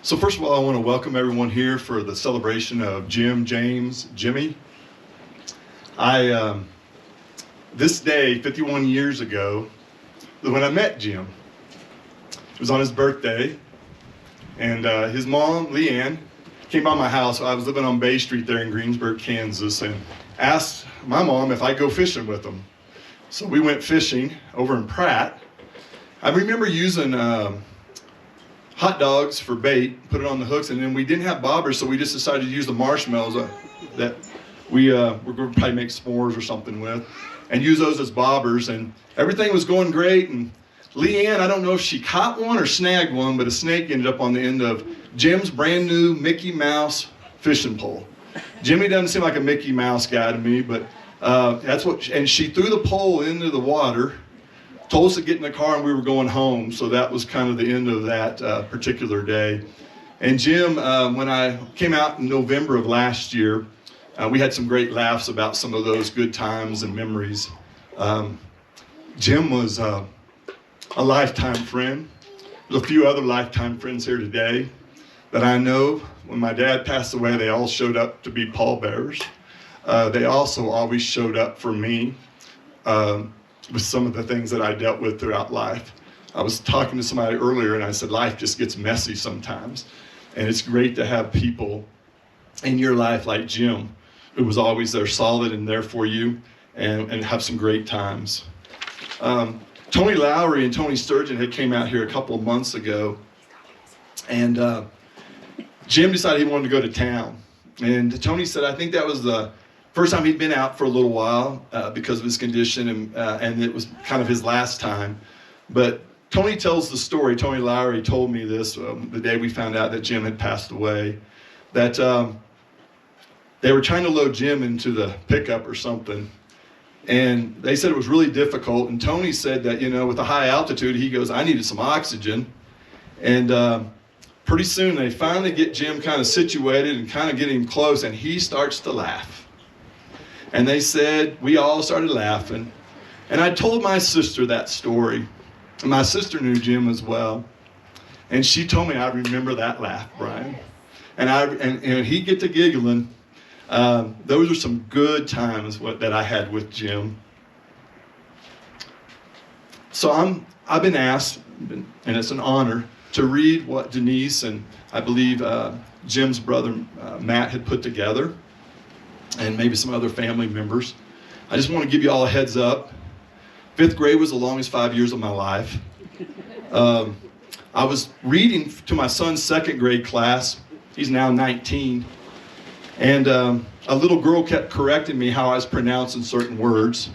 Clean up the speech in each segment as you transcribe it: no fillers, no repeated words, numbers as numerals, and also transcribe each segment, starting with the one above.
So first of all, I want to welcome everyone here for the celebration of Jim, James, Jimmy. This day, 51 years ago, when I met Jim, it was on his birthday, and his mom, Leanne, came by my house. I was living on Bay Street there in Greensburg, Kansas, and asked my mom if I'd go fishing with them. So we went fishing over in Pratt. I remember using hot dogs for bait, put it on the hooks, and then we didn't have bobbers, so we just decided to use the marshmallows that we're going to probably make s'mores or something with, and use those as bobbers, and everything was going great. And Leanne, I don't know if she caught one or snagged one, but a snake ended up on the end of Jim's brand new Mickey Mouse fishing pole. Jimmy doesn't seem like a Mickey Mouse guy to me, but that's what, and she threw the pole into the water, told us to get in the car, and we were going home. So that was kind of the end of that particular day. And Jim, when I came out in November of last year, we had some great laughs about some of those good times and memories. Jim was a lifetime friend. There's a few other lifetime friends here today that I know. When my dad passed away, they all showed up to be pallbearers. They also always showed up for me with some of the things that I dealt with throughout life. I was talking to somebody earlier and I said, life just gets messy sometimes. And it's great to have people in your life like Jim, who was always there solid and there for you, and have some great times. Tony Lowry and Tony Sturgeon had came out here a couple of months ago, and Jim decided he wanted to go to town. And Tony said, I think that was the first time he'd been out for a little while because of his condition, and it was kind of his last time. But Tony tells the story, Tony Lowry told me this the day we found out that Jim had passed away, that they were trying to load Jim into the pickup or something, and they said it was really difficult. And Tony said that, you know, with the high altitude, he goes, I needed some oxygen. And pretty soon they finally get Jim kind of situated and kind of get him close, and he starts to laugh. And they said, we all started laughing. And I told my sister that story. And my sister knew Jim as well. And she told me, I remember that laugh, Brian. And he'd get to giggling. Those are some good times that I had with Jim. So I've been asked, and it's an honor, to read what Denise and I believe Jim's brother Matt had put together, and maybe some other family members. I just want to give you all a heads up. 5th grade was the longest 5 years of my life. I was reading to my son's 2nd grade class. He's now 19. And a little girl kept correcting me how I was pronouncing certain words.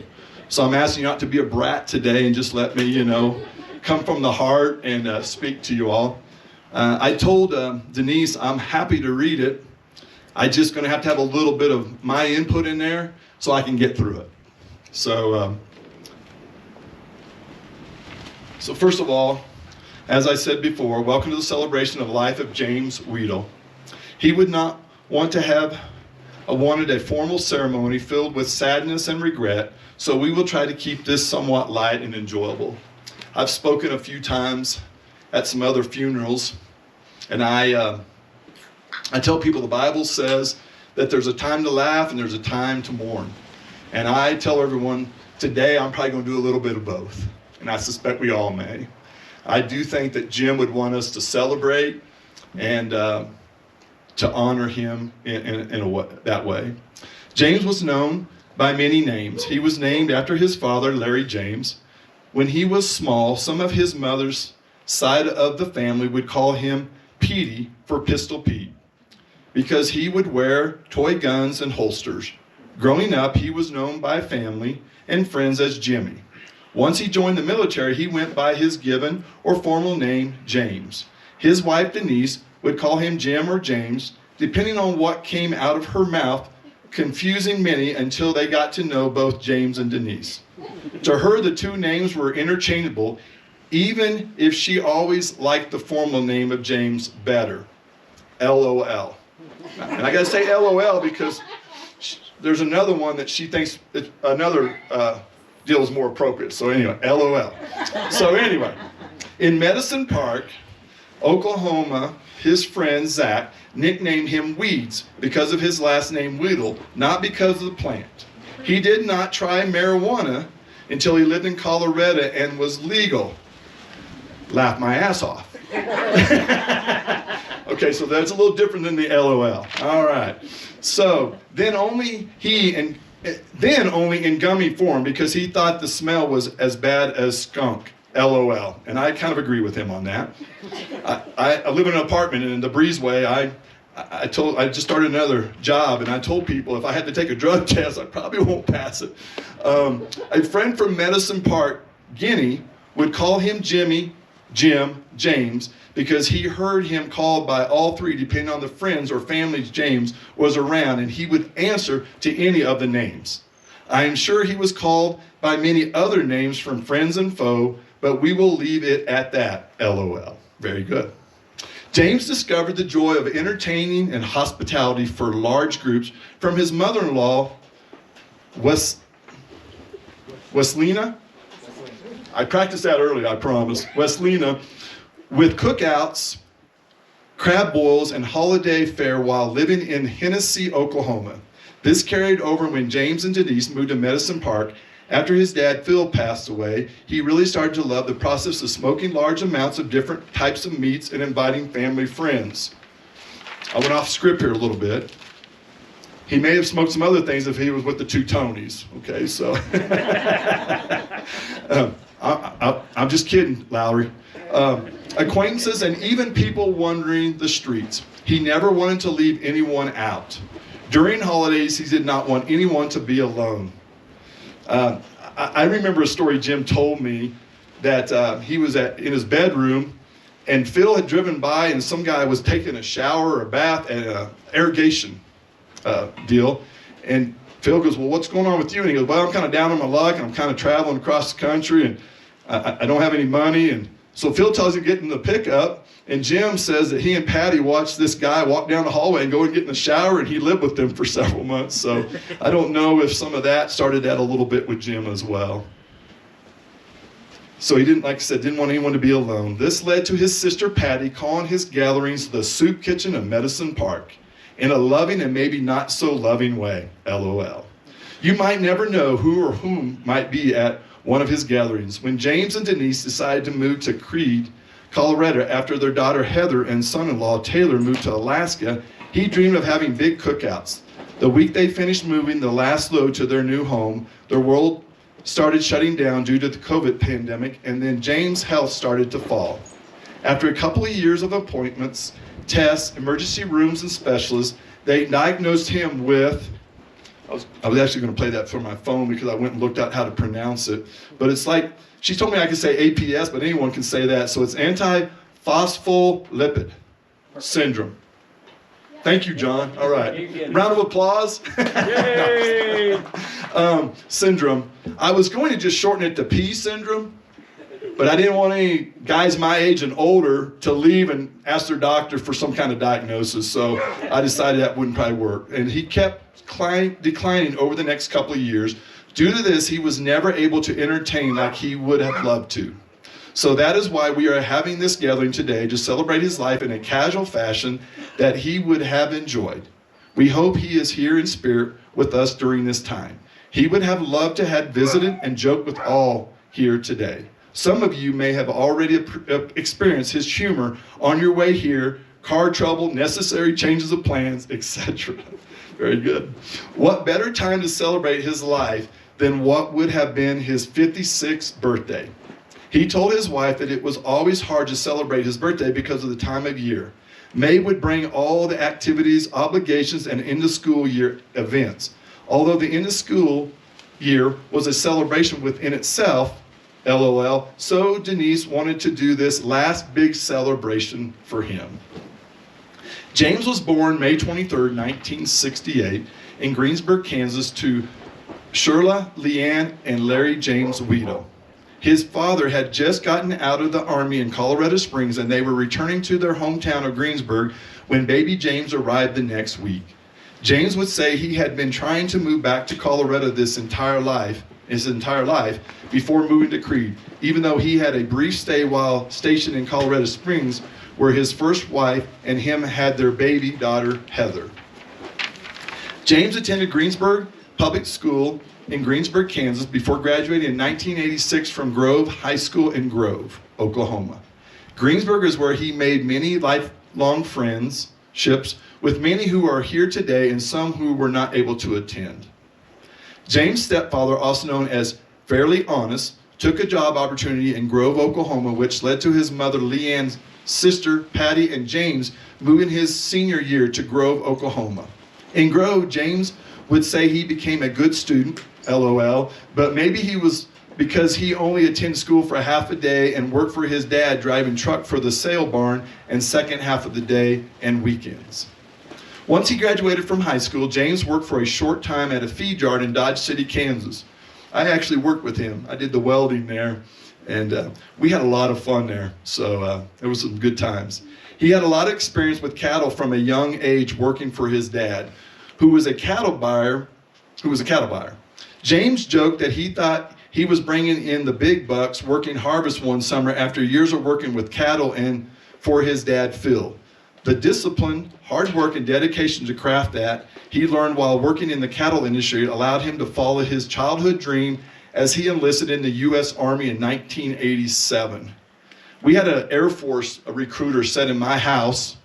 So I'm asking you not to be a brat today and just let me, you know, come from the heart and speak to you all. I told Denise I'm happy to read it. I'm just going to have a little bit of my input in there so I can get through it. So first of all, as I said before, welcome to the celebration of life of James Wedel. He would not wanted a formal ceremony filled with sadness and regret, so we will try to keep this somewhat light and enjoyable. I've spoken a few times at some other funerals, and I tell people the Bible says that there's a time to laugh and there's a time to mourn. And I tell everyone today I'm probably going to do a little bit of both, and I suspect we all may. I do think that Jim would want us to celebrate and to honor him in that way. James was known by many names. He was named after his father, Larry James. When he was small, some of his mother's side of the family would call him Petey for Pistol Pete, because he would wear toy guns and holsters. Growing up, he was known by family and friends as Jimmy. Once he joined the military, he went by his given or formal name, James. His wife, Denise, would call him Jim or James, depending on what came out of her mouth, confusing many until they got to know both James and Denise. To her, the two names were interchangeable, even if she always liked the formal name of James better, LOL. And I gotta say LOL because there's another one that she thinks another deal is more appropriate. So anyway, LOL. So anyway, in Medicine Park, Oklahoma, his friend Zach nicknamed him Weeds because of his last name Wedel, not because of the plant. He did not try marijuana until he lived in Colorado and was legal. Laugh my ass off. Okay, so that's a little different than the LOL. All right. So then only in gummy form because he thought the smell was as bad as skunk. LOL. And I kind of agree with him on that. I live in an apartment, and in the breezeway, I just started another job, and I told people if I had to take a drug test, I probably won't pass it. A friend from Medicine Park, Guinea, would call him Jimmy, Jim, James, because he heard him called by all three, depending on the friends or families James was around, and he would answer to any of the names. I am sure he was called by many other names from friends and foe, but we will leave it at that, LOL. Very good. James discovered the joy of entertaining and hospitality for large groups from his mother-in-law, Weslina. I practiced that earlier, I promise. Weslina, with cookouts, crab boils, and holiday fare while living in Hennessy, Oklahoma. This carried over when James and Denise moved to Medicine Park. After his dad, Phil, passed away, he really started to love the process of smoking large amounts of different types of meats and inviting family friends. I went off script here a little bit. He may have smoked some other things if he was with the two Tonys. Okay, so. I'm just kidding, Lowry. Acquaintances and even people wandering the streets. He never wanted to leave anyone out. During holidays, he did not want anyone to be alone. I remember a story Jim told me that he was in his bedroom, and Phil had driven by, and some guy was taking a shower or a bath at an irrigation deal. And Phil goes, well, what's going on with you? And he goes, well, I'm kind of down on my luck, and I'm kind of traveling across the country, and I don't have any money. And so Phil tells him to get in the pickup, and Jim says that he and Patty watched this guy walk down the hallway and go and get in the shower, and he lived with them for several months. So I don't know if some of that started that a little bit with Jim as well. So he didn't, like I said, didn't want anyone to be alone. This led to his sister Patty calling his gatherings the soup kitchen of Medicine Park in a loving and maybe not so loving way, LOL. You might never know who or whom might be at one of his gatherings. When James and Denise decided to move to Creede, Colorado, after their daughter Heather and son-in-law Taylor moved to Alaska, he dreamed of having big cookouts. The week they finished moving the last load to their new home, their world started shutting down due to the COVID pandemic, and then James' health started to fall. After a couple of years of appointments, tests, emergency rooms, and specialists, they diagnosed him with, I was actually going to play that from my phone because I went and looked out how to pronounce it. But it's like, she told me I could say APS, but anyone can say that. So it's antiphospholipid syndrome. Thank you, John. All right. Round of applause. Yay! Syndrome. I was going to just shorten it to P syndrome, but I didn't want any guys my age and older to leave and ask their doctor for some kind of diagnosis. So I decided that wouldn't probably work. And he kept declining over the next couple of years. Due to this, he was never able to entertain like he would have loved to. So that is why we are having this gathering today to celebrate his life in a casual fashion that he would have enjoyed. We hope he is here in spirit with us during this time. He would have loved to have visited and joked with all here today. Some of you may have already experienced his humor on your way here, car trouble, necessary changes of plans, etc. Very good. What better time to celebrate his life than what would have been his 56th birthday? He told his wife that it was always hard to celebrate his birthday because of the time of year. May would bring all the activities, obligations, and end-of-school year events. Although the end-of-school year was a celebration within itself, LOL, so Denise wanted to do this last big celebration for him. James was born May 23, 1968, in Greensburg, Kansas, to Shirla, Leanne, and Larry James Wedel. His father had just gotten out of the Army in Colorado Springs, and they were returning to their hometown of Greensburg when baby James arrived the next week. James would say he had been trying to move back to Colorado his entire life before moving to Creede, even though he had a brief stay while stationed in Colorado Springs where his first wife and him had their baby daughter, Heather. James attended Greensburg Public School in Greensburg, Kansas, before graduating in 1986 from Grove High School in Grove, Oklahoma. Greensburg is where he made many lifelong friendships with many who are here today and some who were not able to attend. James' stepfather, also known as Fairly Honest, took a job opportunity in Grove, Oklahoma, which led to his mother Leanne's sister, Patty, and James moving his senior year to Grove, Oklahoma. In Grove, James would say he became a good student, LOL, but maybe he was because he only attended school for half a day and worked for his dad driving truck for the sale barn and second half of the day and weekends. Once he graduated from high school, James worked for a short time at a feed yard in Dodge City, Kansas. I actually worked with him. I did the welding there, and we had a lot of fun there, so it was some good times. He had a lot of experience with cattle from a young age working for his dad, who was a cattle buyer. James joked that he thought he was bringing in the big bucks working harvest one summer after years of working with cattle and for his dad, Phil. The discipline, hard work, and dedication to craft that he learned while working in the cattle industry allowed him to follow his childhood dream as he enlisted in the U.S. Army in 1987. We had an Air Force recruiter set in my house,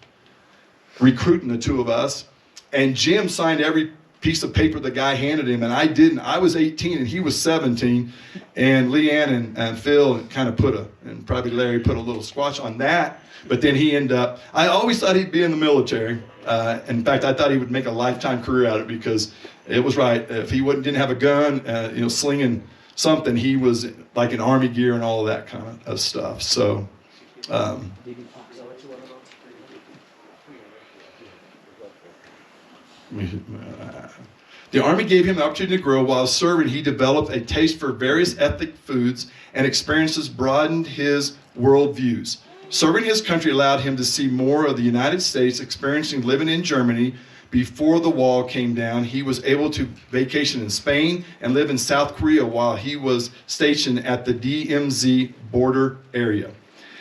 recruiting the two of us, and Jim signed every piece of paper the guy handed him, and I didn't. I was 18 and he was 17, and Leanne and Phil kind of and probably Larry put a little squash on that, but then he ended up, I always thought he'd be in the military. In fact, I thought he would make a lifetime career out of it because it was right. If he didn't have a gun, slinging something, he was like in Army gear and all of that kind of stuff. So, the Army gave him the opportunity to grow. While serving, he developed a taste for various ethnic foods, and experiences broadened his worldviews. Serving his country allowed him to see more of the United States, experiencing living in Germany. Before the wall came down, he was able to vacation in Spain and live in South Korea while he was stationed at the DMZ border area.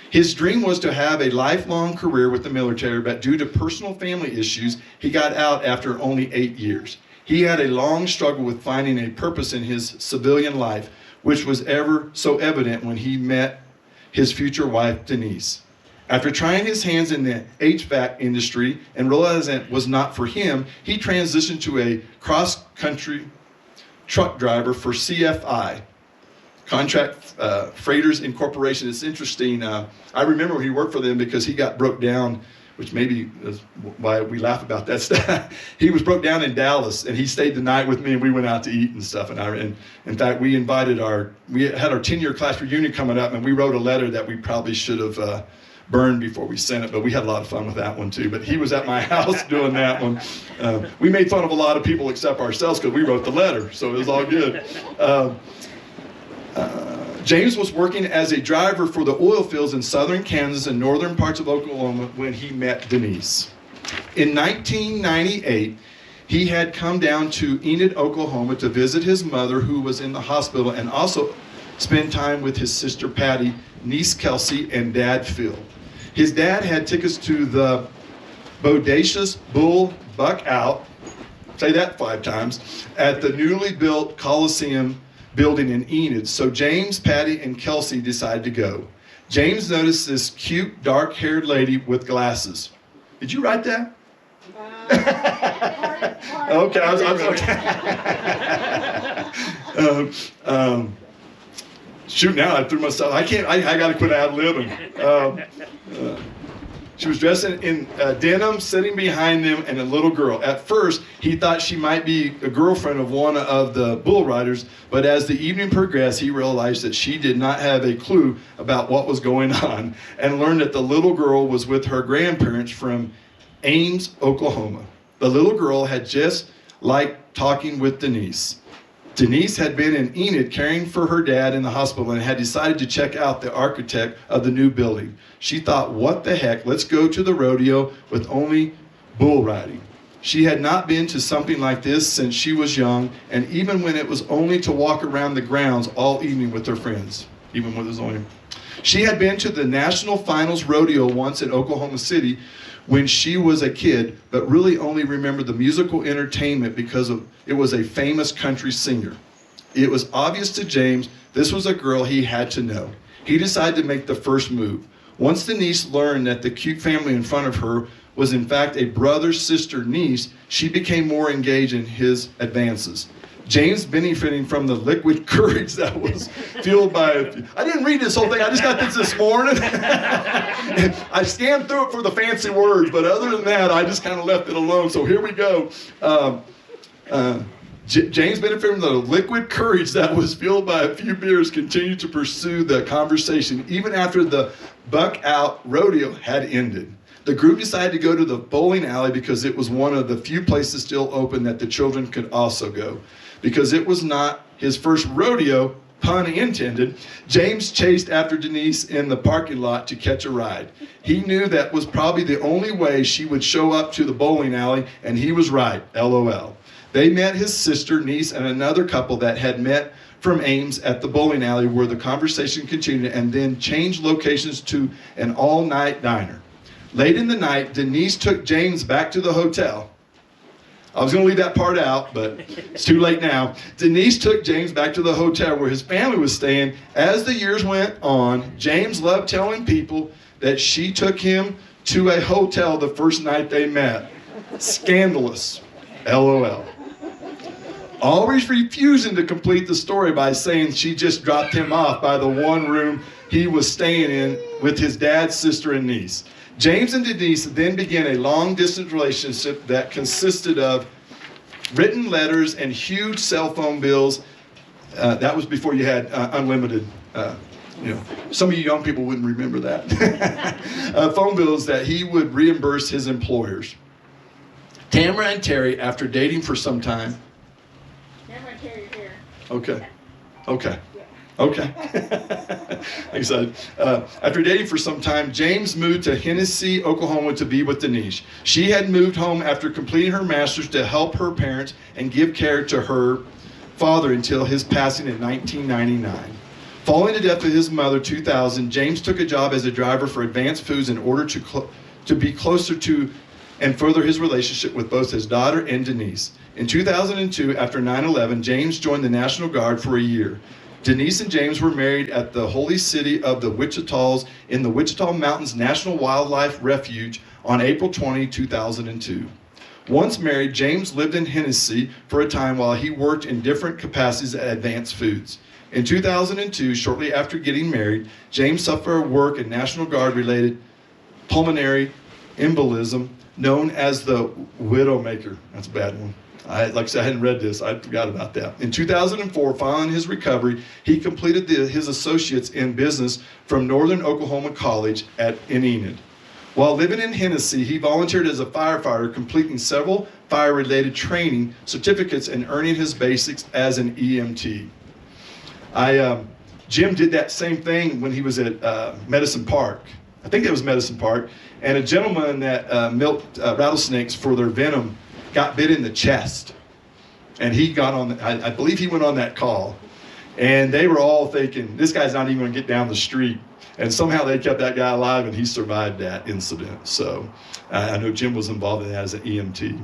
His dream was to have a lifelong career with the military, but due to personal family issues, he got out after only 8 years. He had a long struggle with finding a purpose in his civilian life, which was ever so evident when he met his future wife, Denise. After trying his hands in the HVAC industry and realizing it was not for him, he transitioned to a cross-country truck driver for CFI, Contract Freighters Incorporation. It's interesting. I remember when he worked for them because he got broke down, which maybe is why we laugh about that stuff. He was broke down in Dallas, and he stayed the night with me, and we went out to eat and stuff. And in fact, we had our 10-year class reunion coming up, and we wrote a letter that we probably should have burned before we sent it, but we had a lot of fun with that one too. But he was at my house doing that one. We made fun of a lot of people except ourselves because we wrote the letter, so it was all good. James was working as a driver for the oil fields in southern Kansas and northern parts of Oklahoma when he met Denise. In 1998, he had come down to Enid, Oklahoma to visit his mother, who was in the hospital, and also spend time with his sister Patty, niece Kelsey, and dad Phil. His dad had tickets to the Bodacious Bull Buck Out, say that 5 times, at the newly built Coliseum building in Enid, so James, Patty, and Kelsey decided to go. James noticed this cute, dark-haired lady with glasses. Did you write that? Okay, I was okay. Shoot, now I threw myself. I got to quit ad-libbing. She was dressed in denim, sitting behind them, and a little girl. At first, he thought she might be a girlfriend of one of the bull riders, but as the evening progressed, he realized that she did not have a clue about what was going on, and learned that the little girl was with her grandparents from Ames, Oklahoma. The little girl had just liked talking with Denise. Denise had been in Enid caring for her dad in the hospital and had decided to check out the architect of the new building. She thought, what the heck, let's go to the rodeo with only bull riding. She had not been to something like this since she was young, and even when it was only to walk around the grounds all evening with her friends, even when it was only. She had been to the National Finals Rodeo once in Oklahoma City when she was a kid, but really only remembered the musical entertainment because it was a famous country singer. It was obvious to James this was a girl he had to know. He decided to make the first move. Once Denise learned that the cute family in front of her was in fact a brother-sister niece, she became more engaged in his advances. James, benefiting from the liquid courage that was fueled by, I didn't read this whole thing, I just got this morning. I scanned through it for the fancy words, but other than that, I just kind of left it alone. So here we go. James, benefiting from the liquid courage that was fueled by a few beers, continued to pursue the conversation even after the buck out rodeo had ended. The group decided to go to the bowling alley because it was one of the few places still open that the children could also go. Because it was not his first rodeo, pun intended, James chased after Denise in the parking lot to catch a ride. He knew that was probably the only way she would show up to the bowling alley, and he was right, LOL. They met his sister, niece, and another couple that had met from Ames at the bowling alley where the conversation continued and then changed locations to an all-night diner. Late in the night, Denise took James back to the hotel. I was going to leave that part out, but it's too late now. Denise took James back to the hotel where his family was staying. As the years went on, James loved telling people that she took him to a hotel the first night they met. Scandalous. LOL. Always refusing to complete the story by saying she just dropped him off by the one room he was staying in with his dad, sister, and niece. James and Denise then began a long-distance relationship that consisted of written letters and huge cell phone bills. That was before you had unlimited, some of you young people wouldn't remember that. Phone bills that he would reimburse his employers. Tamara and Terry, after dating for some time. Tamara and Terry are here. Okay. Like I said, after dating for some time, James moved to Hennessy, Oklahoma to be with Denise. She had moved home after completing her master's to help her parents and give care to her father until his passing in 1999. Following the death of his mother, 2000, James took a job as a driver for Advanced Foods in order to be closer to and further his relationship with both his daughter and Denise. In 2002, after 9/11, James joined the National Guard for a year. Denise and James were married at the holy city of the Wichitas in the Wichita Mountains National Wildlife Refuge on April 20, 2002. Once married, James lived in Hennessy for a time while he worked in different capacities at Advanced Foods. In 2002, shortly after getting married, James suffered a work and National Guard-related pulmonary embolism known as the Widowmaker. That's a bad one. Like I said, I hadn't read this. I forgot about that. In 2004, following his recovery, he completed his associates in business from Northern Oklahoma College in Enid. While living in Hennessy, he volunteered as a firefighter, completing several fire-related training certificates and earning his basics as an EMT. Jim did that same thing when he was at Medicine Park. I think it was Medicine Park. And a gentleman that milked rattlesnakes for their venom got bit in the chest, and he got on, I believe he went on that call, and they were all thinking, this guy's not even going to get down the street, and somehow they kept that guy alive, and he survived that incident. So I know Jim was involved in that as an EMT,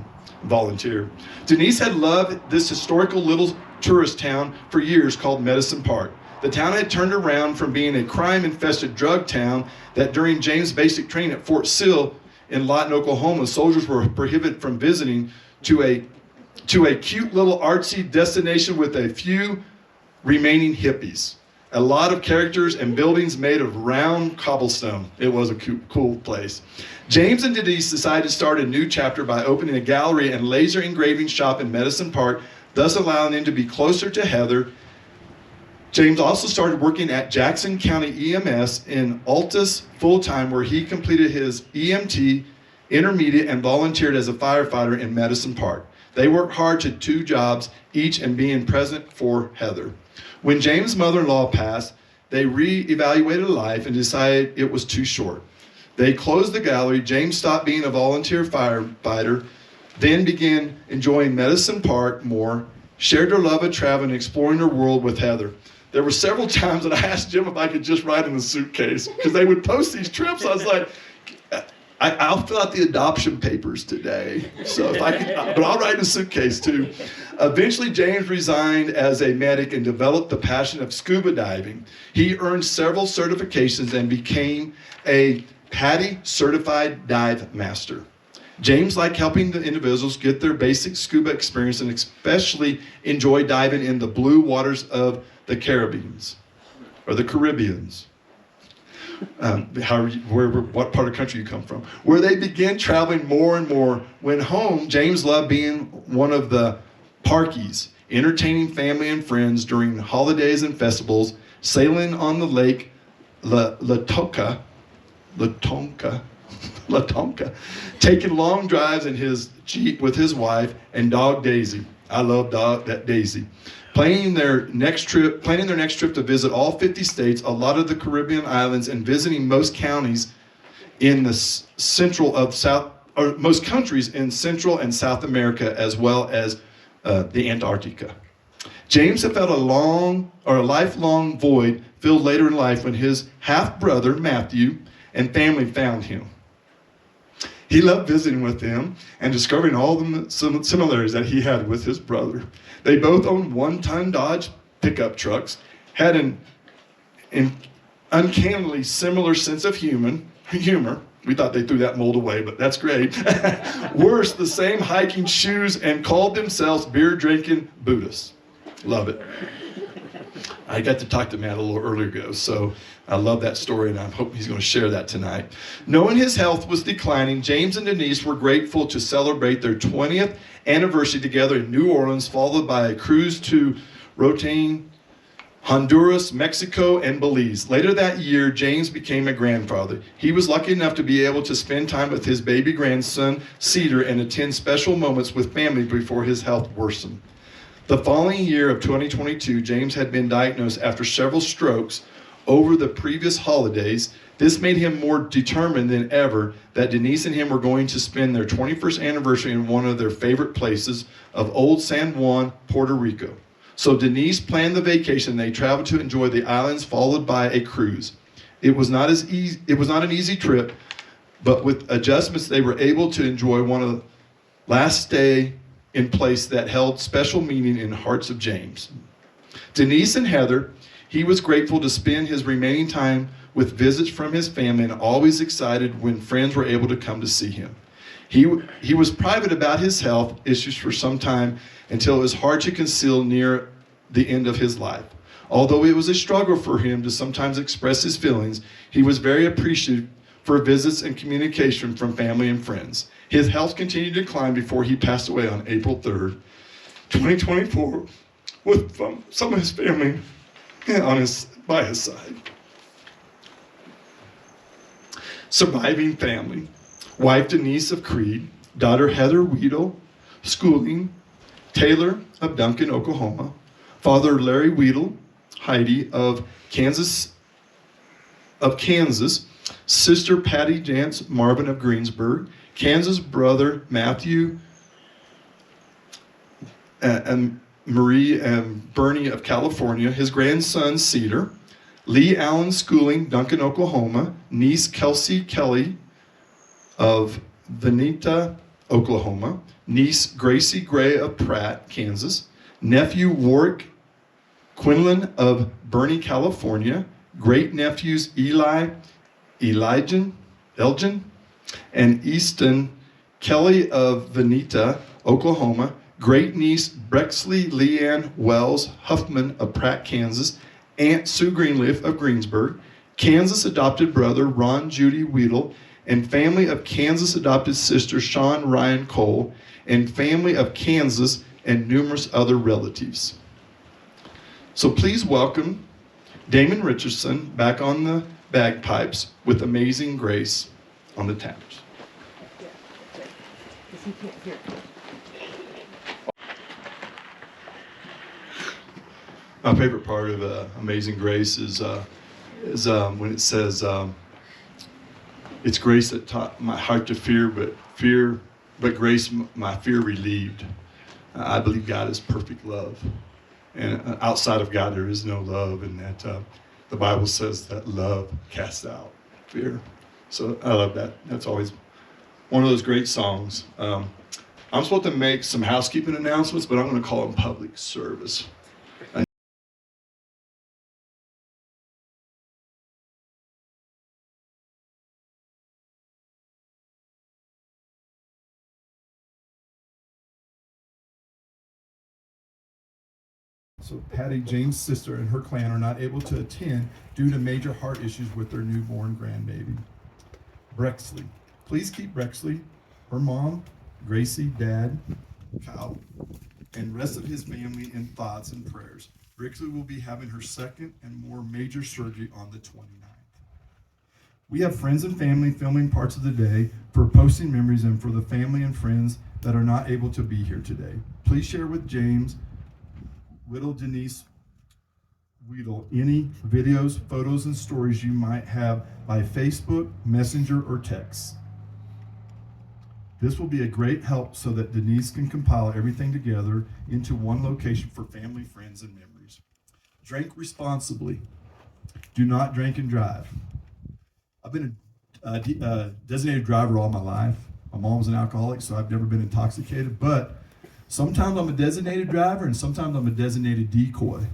volunteer. Denise had loved this historical little tourist town for years called Medicine Park. The town had turned around from being a crime-infested drug town that during James' basic training at Fort Sill in Lawton, Oklahoma, soldiers were prohibited from visiting, to a cute little artsy destination with a few remaining hippies. A lot of characters and buildings made of round cobblestone. It was a cool place. James and Denise decided to start a new chapter by opening a gallery and laser engraving shop in Medicine Park, thus allowing them to be closer to Heather. James also started working at Jackson County EMS in Altus full-time, where he completed his EMT, intermediate, and volunteered as a firefighter in Medicine Park. They worked hard to 2 jobs each and being present for Heather. When James' mother-in-law passed, they re-evaluated life and decided it was too short. They closed the gallery. James stopped being a volunteer firefighter, then began enjoying Medicine Park more, shared their love of travel and exploring their world with Heather. there were several times that I asked Jim if I could just ride in the suitcase because they would post these trips. I was like, I'll fill out the adoption papers today, so if I can, but I'll ride in a suitcase too. Eventually, James resigned as a medic and developed the passion of scuba diving. He earned several certifications and became a PADI certified dive master. James liked helping the individuals get their basic scuba experience and especially enjoyed diving in the blue waters of the Caribbeans, or the Caribbeans. What part of the country you come from, where they began traveling more and more. When home, James loved being one of the parkies, entertaining family and friends during holidays and festivals, sailing on the lake Latonka, taking long drives in his Jeep with his wife and dog Daisy. I love that Daisy. Planning their next trip to visit all 50 states, a lot of the Caribbean islands, and visiting most counties in the most countries in Central and South America, as well as the Antarctica. James had felt a lifelong void filled later in life when his half-brother Matthew and family found him. He loved visiting with them and discovering all the similarities that he had with his brother. They both owned one-ton Dodge pickup trucks, had an uncannily similar sense of humor. We thought they threw that mold away, but that's great. Wore the same hiking shoes and called themselves beer-drinking Buddhists. Love it. I got to talk to Matt a little earlier ago, so I love that story, and I hope he's going to share that tonight. Knowing his health was declining, James and Denise were grateful to celebrate their 20th anniversary together in New Orleans, followed by a cruise to Roatán, Honduras, Mexico, and Belize. Later that year, James became a grandfather. He was lucky enough to be able to spend time with his baby grandson, Cedar, and attend special moments with family before his health worsened. The following year of 2022, James had been diagnosed after several strokes over the previous holidays. This made him more determined than ever that Denise and him were going to spend their 21st anniversary in one of their favorite places of Old San Juan, Puerto Rico. So Denise planned the vacation. They traveled to enjoy the islands, followed by a cruise. It was not an easy trip, but with adjustments, they were able to enjoy one of the last stay in place that held special meaning in the hearts of James. Denise and Heather, he was grateful to spend his remaining time with visits from his family and always excited when friends were able to come to see him. He was private about his health issues for some time until it was hard to conceal near the end of his life. Although it was a struggle for him to sometimes express his feelings, he was very appreciative for visits and communication from family and friends. His health continued to decline before he passed away on April 3rd, 2024, with some of his family by his side. Surviving family: wife Denise of Creed, daughter Heather Wedel, Schooling, Taylor of Duncan, Oklahoma, father Larry Wedel, Heidi of Kansas, sister Patty Jance Marvin of Greensburg, Kansas brother Matthew and Marie and Bernie of California, his grandson Cedar, Lee Allen Schooling, Duncan, Oklahoma, niece Kelsey Kelly of Veneta, Oklahoma, niece Gracie Gray of Pratt, Kansas, nephew Warwick Quinlan of Bernie, California, great-nephews Elgin, and Easton Kelly of Veneta, Oklahoma, great-niece Brexley Leanne Wells Huffman of Pratt, Kansas, Aunt Sue Greenleaf of Greensburg, Kansas adopted brother Ron Judy Wedel, and family of Kansas adopted sister Sean Ryan Cole, and family of Kansas and numerous other relatives. So please welcome Damon Richardson back on the bagpipes with Amazing Grace on the tappers. My favorite part of Amazing Grace is when it says, "It's grace that taught my heart to fear, but grace my fear relieved." I believe God is perfect love, And outside of God, there is no love, and that the Bible says that love casts out fear. So I love that. That's always one of those great songs. I'm supposed to make some housekeeping announcements, but I'm going to call them public service. So Patty, James' sister, and her clan are not able to attend due to major heart issues with their newborn grandbaby. Brexley. Please keep Brexley, her mom, Gracie, dad, Kyle, and rest of his family in thoughts and prayers. Brexley will be having her second and more major surgery on the 29th. We have friends and family filming parts of the day for posting memories and for the family and friends that are not able to be here today. Please share with James, Wedel, Denise, Wedel, any videos, photos, and stories you might have by Facebook, Messenger, or text. This will be a great help so that Denise can compile everything together into one location for family, friends, and memories. Drink responsibly. Do not drink and drive. I've been a designated driver all my life. My mom's an alcoholic, so I've never been intoxicated, but sometimes I'm a designated driver and sometimes I'm a designated decoy.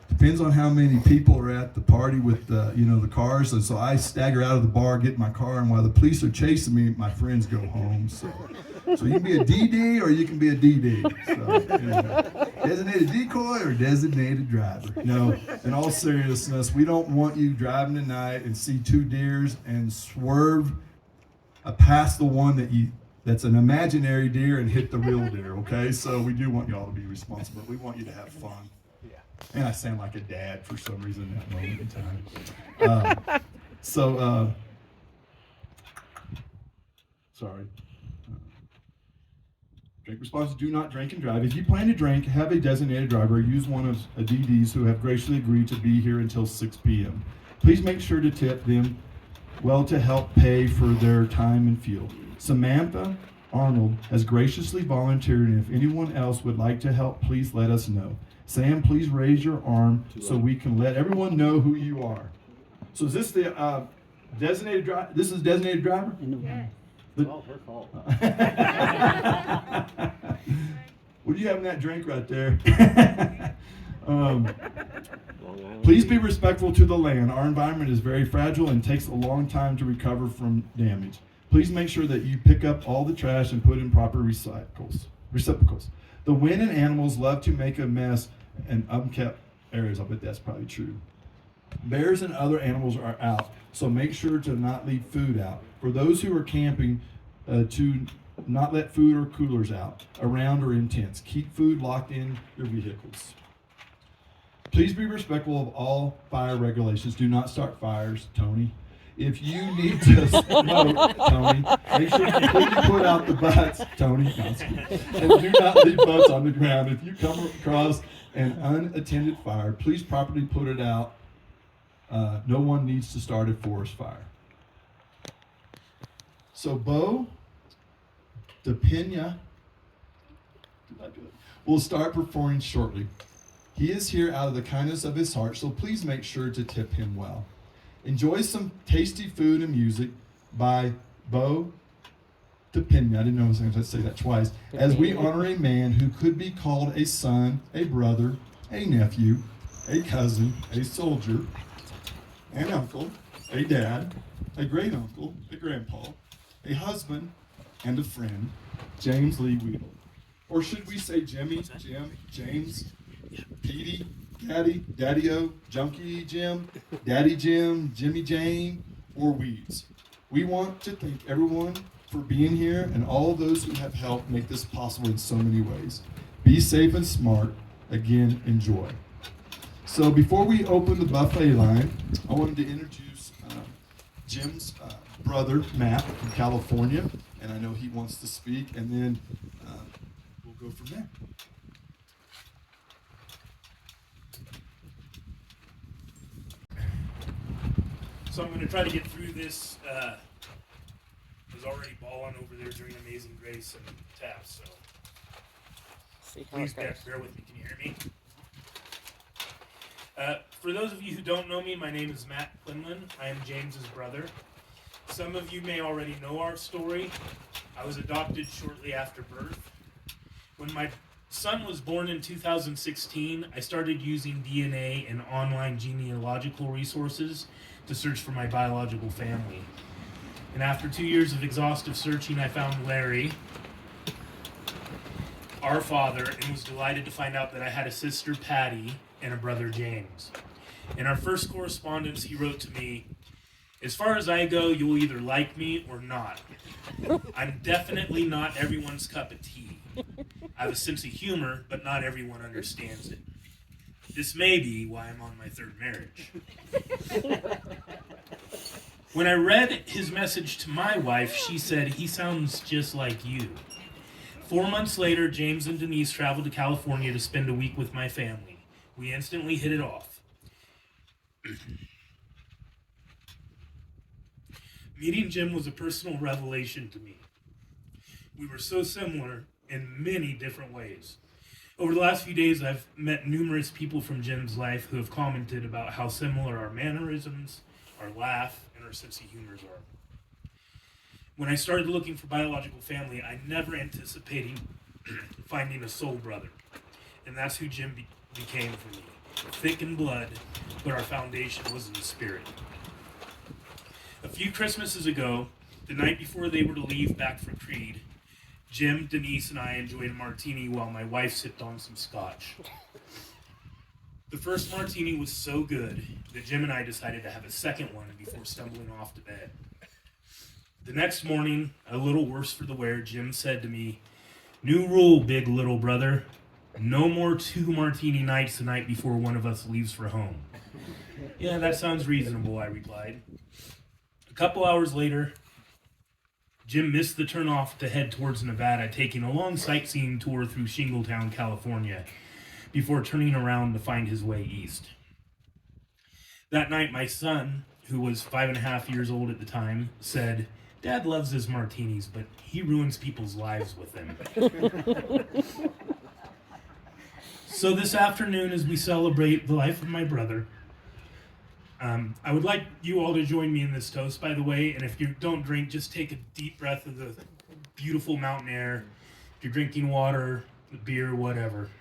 Depends on how many people are at the party with the cars. And so I stagger out of the bar, get in my car, and while the police are chasing me, my friends go home. So you can be a DD or you can be a DD. So, designated decoy or designated driver. No, in all seriousness, we don't want you driving tonight and see two deers and swerve past the one that's an imaginary deer and hit the real deer, okay? So we do want y'all to be responsible. We want you to have fun. And I sound like a dad for some reason in that moment in time. Sorry. Drink responsibly. Do not drink and drive. If you plan to drink, have a designated driver or use one of DDs who have graciously agreed to be here until 6 p.m. Please make sure to tip them well to help pay for their time and fuel. Samantha Arnold has graciously volunteered, and if anyone else would like to help, please let us know. Sam, please raise your arm so we can let everyone know who you are. So is this the designated driver? This is designated driver? Yes. It's all her fault. What do you have in that drink right there? Please be respectful to the land. Our environment is very fragile and takes a long time to recover from damage. Please make sure that you pick up all the trash and put in proper receptacles. The wind and animals love to make a mess in unkept areas. I bet that's probably true. Bears and other animals are out, so make sure to not leave food out. For those who are camping, to not let food or coolers out, around, or in tents. Keep food locked in your vehicles. Please be respectful of all fire regulations. Do not start fires, Tony. If you need to smoke, Tony, make sure you completely put out the butts, Tony, and do not leave butts on the ground. If you come across an unattended fire, please properly put it out. No one needs to start a forest fire. So Bo DePena will start performing shortly. He is here out of the kindness of his heart, so please make sure to tip him well. Enjoy some tasty food and music by Bo DePena. I didn't know I was going to say that twice. As we honor a man who could be called a son, a brother, a nephew, a cousin, a soldier, an uncle, a dad, a great uncle, a grandpa, a husband, and a friend, James Lee Wedel. Or should we say Jimmy, Jim, James, Petey, Daddy, Daddy-O, Junkie Jim, Daddy Jim, Jimmy Jane, or Weeds. We want to thank everyone for being here and all those who have helped make this possible in so many ways. Be safe and smart. Again, enjoy. So before we open the buffet line, I wanted to introduce Jim's brother, Matt, from California, and I know he wants to speak, and then we'll go from there. So I'm going to try to get through this. Was already balling over there during Amazing Grace and Taps, so please bear with me. Can you hear me? For those of you who don't know me, my name is Matt Quinlan. I am James's brother. Some of you may already know our story. I was adopted shortly after birth. When my son was born in 2016, I started using DNA and online genealogical resources to search for my biological family. And after 2 years of exhaustive searching, I found Larry, our father, and was delighted to find out that I had a sister, Patty, and a brother, James. In our first correspondence, he wrote to me, "As far as I go, you will either like me or not. I'm definitely not everyone's cup of tea. I have a sense of humor, but not everyone understands it. This may be why I'm on my third marriage." When I read his message to my wife, she said, "He sounds just like you." 4 months later, James and Denise traveled to California to spend a week with my family. We instantly hit it off. Meeting Jim was a personal revelation to me. We were so similar in many different ways. Over the last few days, I've met numerous people from Jim's life who have commented about how similar our mannerisms, our laugh, and our sense of humor are. When I started looking for biological family, I never anticipated finding a soul brother. And that's who Jim became for me. Thick in blood, but our foundation was in the spirit. A few Christmases ago, the night before they were to leave back for Creed, Jim, Denise, and I enjoyed a martini while my wife sipped on some scotch. The first martini was so good that Jim and I decided to have a second one before stumbling off to bed. The next morning, a little worse for the wear, Jim said to me, "New rule, big little brother. No more 2 martini nights the night before one of us leaves for home." "Yeah, that sounds reasonable," I replied. A couple hours later, Jim missed the turnoff to head towards Nevada, taking a long sightseeing tour through Shingletown, California, before turning around to find his way east. That night, my son, who was 5.5 years old at the time, said, "Dad loves his martinis, but he ruins people's lives with them." So this afternoon, as we celebrate the life of my brother, I would like you all to join me in this toast, by the way, and if you don't drink, just take a deep breath of the beautiful mountain air. If you're drinking water, beer, whatever.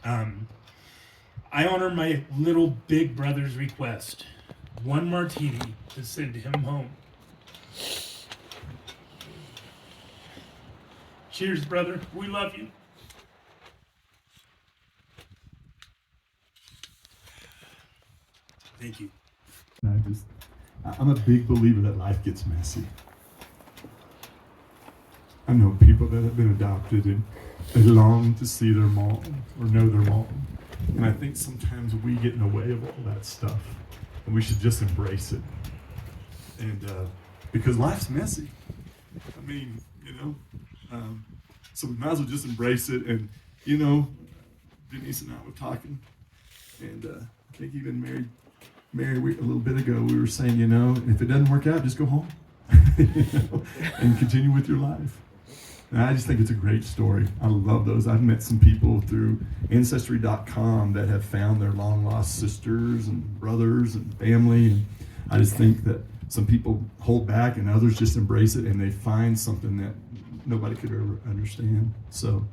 I honor my little big brother's request. 1 martini to send him home. Cheers, brother. We love you. Thank you. I'm a big believer that life gets messy. I know people that have been adopted and they long to see their mom or know their mom. And I think sometimes we get in the way of all that stuff. And we should just embrace it. And because life's messy. I mean, so we might as well just embrace it. And, Denise and I were talking. And I think even Mary, a little bit ago, we were saying, if it doesn't work out, just go home. And continue with your life. And I just think it's a great story. I love those. I've met some people through Ancestry.com that have found their long-lost sisters and brothers and family. And I just think that some people hold back and others just embrace it and they find something that nobody could ever understand. So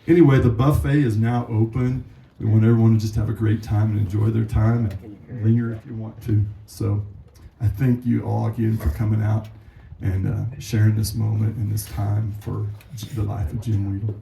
anyway, the buffet is now open. We want everyone to just have a great time and enjoy their time and linger if you want to. So I thank you all again for coming out and sharing this moment and this time for the life of Jim Wedel.